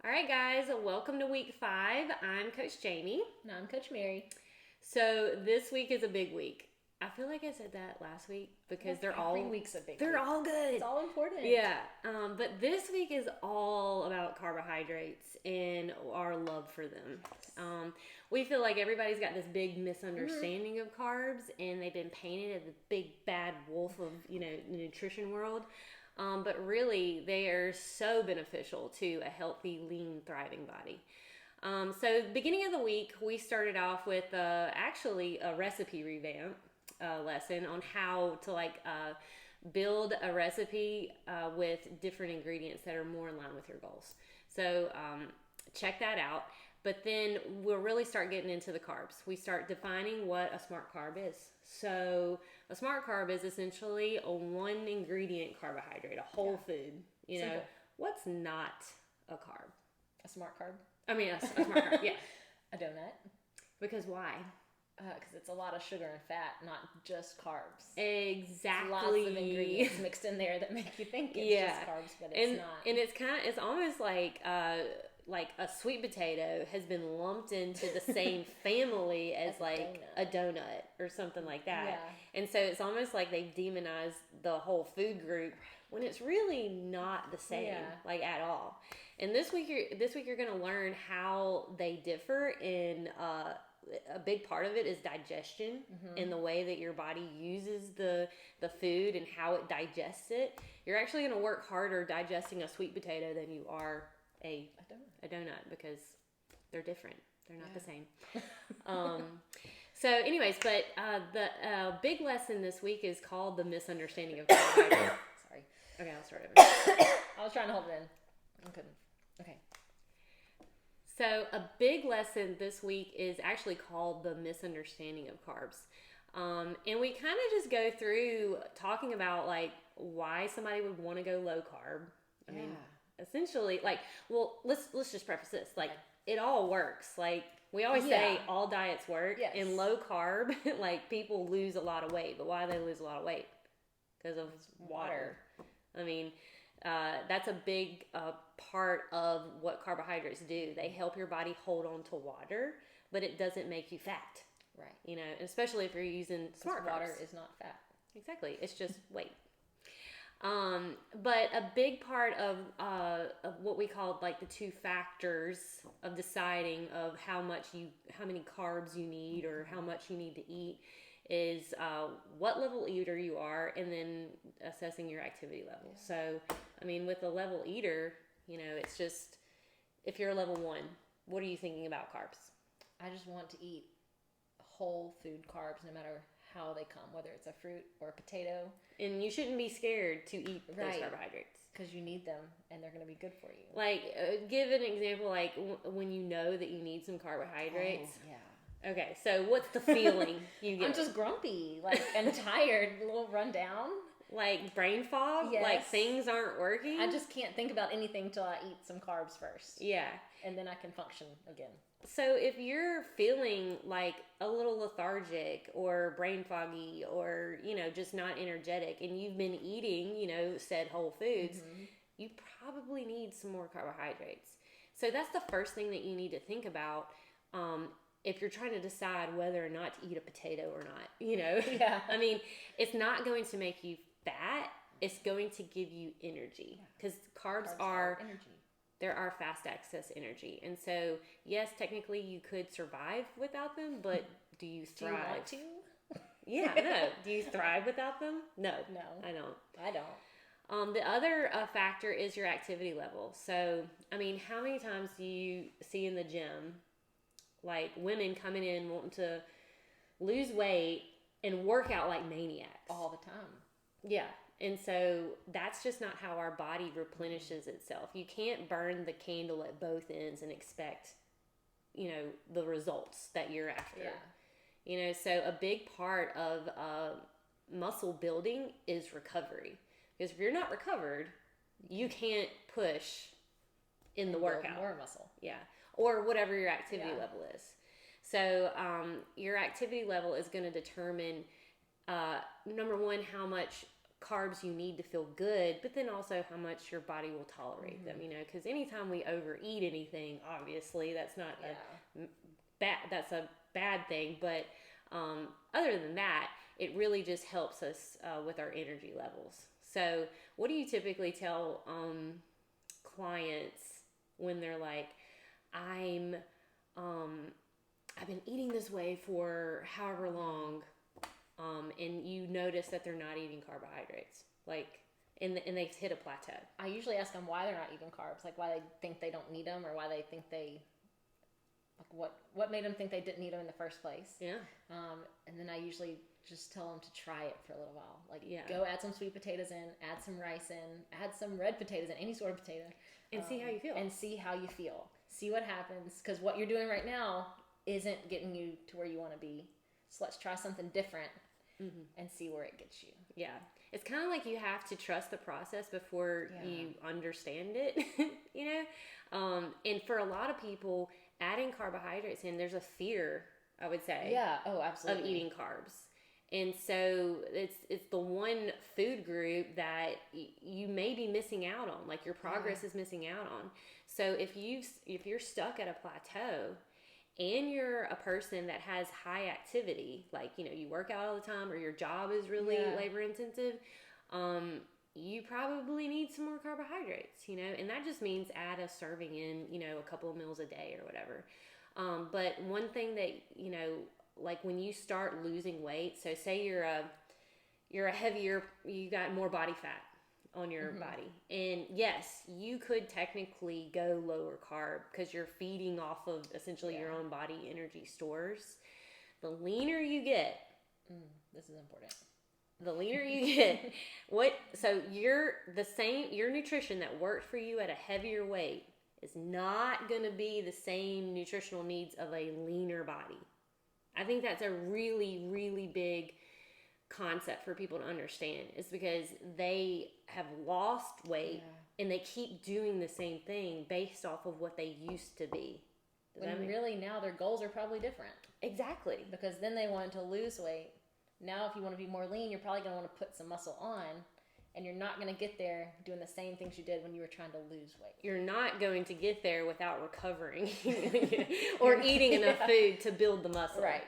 All right, guys, welcome to week 5. I'm Coach Jamie. And I'm Coach Mary. So this week is a big week. I feel like I said that last week because Every week's a big they're week. all good. It's all important. Yeah, but this week is all about carbohydrates and our love for them. We feel like everybody's got this big misunderstanding of carbs, and they've been painted as the big bad wolf of the nutrition world. But really, they are so beneficial to a healthy, lean, thriving body. So beginning of the week, we started off with actually a recipe revamp lesson on how to build a recipe with different ingredients that are more in line with your goals. So check that out. But then we'll really start getting into the carbs. We start defining what a smart carb is. So a smart carb is essentially a one ingredient carbohydrate, a whole food. Simple. What's not a carb? A smart carb. I mean, a smart carb, yeah. A donut. Because why? Because it's a lot of sugar and fat, not just carbs. Exactly. Lots of ingredients mixed in there that make you think it's just carbs, but it's not. And it's almost like a sweet potato has been lumped into the same family as a donut or something like that. Yeah. And so it's almost like they've demonized the whole food group when it's really not the same, at all. And this week you're going to learn how they differ in a big part of it is digestion and the way that your body uses the food and how it digests it. You're actually going to work harder digesting a sweet potato than you are a donut because they're different. They're not the same. So anyways, but the big lesson this week is called the misunderstanding of carbohydrates. Sorry. Okay, I'll start over. I was trying to hold it in. I couldn't. Okay. So a big lesson this week is actually called the misunderstanding of carbs. And we kind of just go through talking about why somebody would want to go low carb. I mean, essentially, let's just preface this. It all works. We always say all diets work. Yes. And low carb, people lose a lot of weight. But why do they lose a lot of weight? Because of water. I mean, that's a big part of what carbohydrates do. They help your body hold on to water, but it doesn't make you fat. Right. Especially if you're using smart carbs. Water is not fat. Exactly. It's just weight. But a big part of what we call the two factors of deciding of how many carbs you need or how much you need to eat is what level eater you are, and then assessing your activity level. So, I mean, with a level eater, it's just, if you're a level 1, what are you thinking about carbs? I just want to eat whole food carbs no matter how they come, whether it's a fruit or a potato. And you shouldn't be scared to eat those carbohydrates. Because you need them, and they're going to be good for you. Give an example, when you know that you need some carbohydrates. Oh, yeah. Okay, so what's the feeling you get? I'm just grumpy, and tired, a little run down. Brain fog? Yes. Things aren't working? I just can't think about anything till I eat some carbs first. Yeah. And then I can function again. So if you're feeling a little lethargic or brain foggy or, just not energetic, and you've been eating, said whole foods, you probably need some more carbohydrates. So that's the first thing that you need to think about if you're trying to decide whether or not to eat a potato or not, Yeah. I mean, it's not going to make you fat. It's going to give you energy because carbs are energy. There are fast access energy. And so, yes, technically you could survive without them, but do you thrive? Do you want to? Yeah, no. Do you thrive without them? No. No. I don't. I don't. The other factor is your activity level. So, I mean, how many times do you see in the gym, women coming in wanting to lose weight and work out like maniacs? All the time. Yeah. And so that's just not how our body replenishes itself. You can't burn the candle at both ends and expect, the results that you're after. Yeah. So a big part of muscle building is recovery. Because if you're not recovered, you can't push in the workout. More muscle. Yeah. Or whatever your activity level is. So your activity level is going to determine, number one, how much carbs you need to feel good, but then also how much your body will tolerate them, because anytime we overeat anything, obviously that's not that's a bad thing, but other than that, it really just helps us with our energy levels. So what do you typically tell clients when they're like, I've been eating this way for however long, and you notice that they're not eating carbohydrates, like, and they've hit a plateau? I usually ask them why they're not eating carbs, like why they think they don't need them, or why they think what made them think they didn't need them in the first place. Yeah. And then I usually just tell them to try it for a little while. Like, go add some sweet potatoes in, add some rice in, add some red potatoes in, any sort of potato. And see how you feel. And see how you feel. See what happens. Because what you're doing right now isn't getting you to where you want to be. So let's try something different and see where it gets you. Yeah. It's kind of like you have to trust the process before you understand it, and for a lot of people, adding carbohydrates in, there's a fear, I would say. Yeah. Oh, absolutely. Of eating carbs. And so it's the one food group that you may be missing out on, like your progress is missing out on. So if you're stuck at a plateau and you're a person that has high activity, like, you work out all the time, or your job is really labor intensive, you probably need some more carbohydrates, and that just means add a serving in, a couple of meals a day or whatever. But one thing that, like when you start losing weight, so say you're a heavier, you got more body fat on your body, and yes, you could technically go lower carb because you're feeding off of essentially your own body energy stores. The leaner you get, this is important. The leaner you get, your nutrition that worked for you at a heavier weight is not going to be the same nutritional needs of a leaner body. I think that's a really, really big concept for people to understand, is because they have lost weight and they keep doing the same thing based off of what they used to be. When really now their goals are probably different. Exactly. Because then they wanted to lose weight. Now if you want to be more lean, you're probably going to want to put some muscle on, and you're not going to get there doing the same things you did when you were trying to lose weight. You're not going to get there without recovering or eating enough food to build the muscle. Right.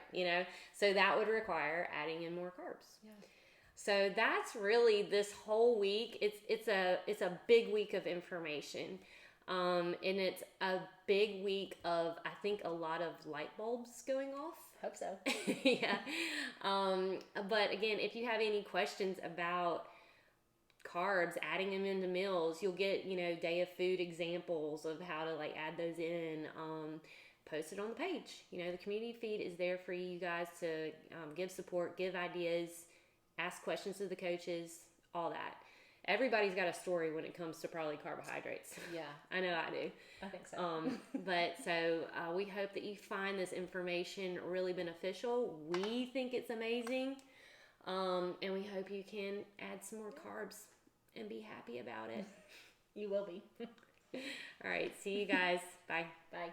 So that would require adding in more carbs. Yeah. So that's really this whole week. It's a big week of information. And it's a big week of, I think, a lot of light bulbs going off. Hope so. Yeah. But again, if you have any questions about carbs, adding them into meals, you'll get, day of food examples of how to add those in, post it on the page. The community feed is there for you guys to give support, give ideas, ask questions to the coaches, all that. Everybody's got a story when it comes to probably carbohydrates. Yeah. I know I do. I think so. But we hope that you find this information really beneficial. We think it's amazing. And we hope you can add some more carbs and be happy about it. You will be. All right. See you guys. Bye. Bye.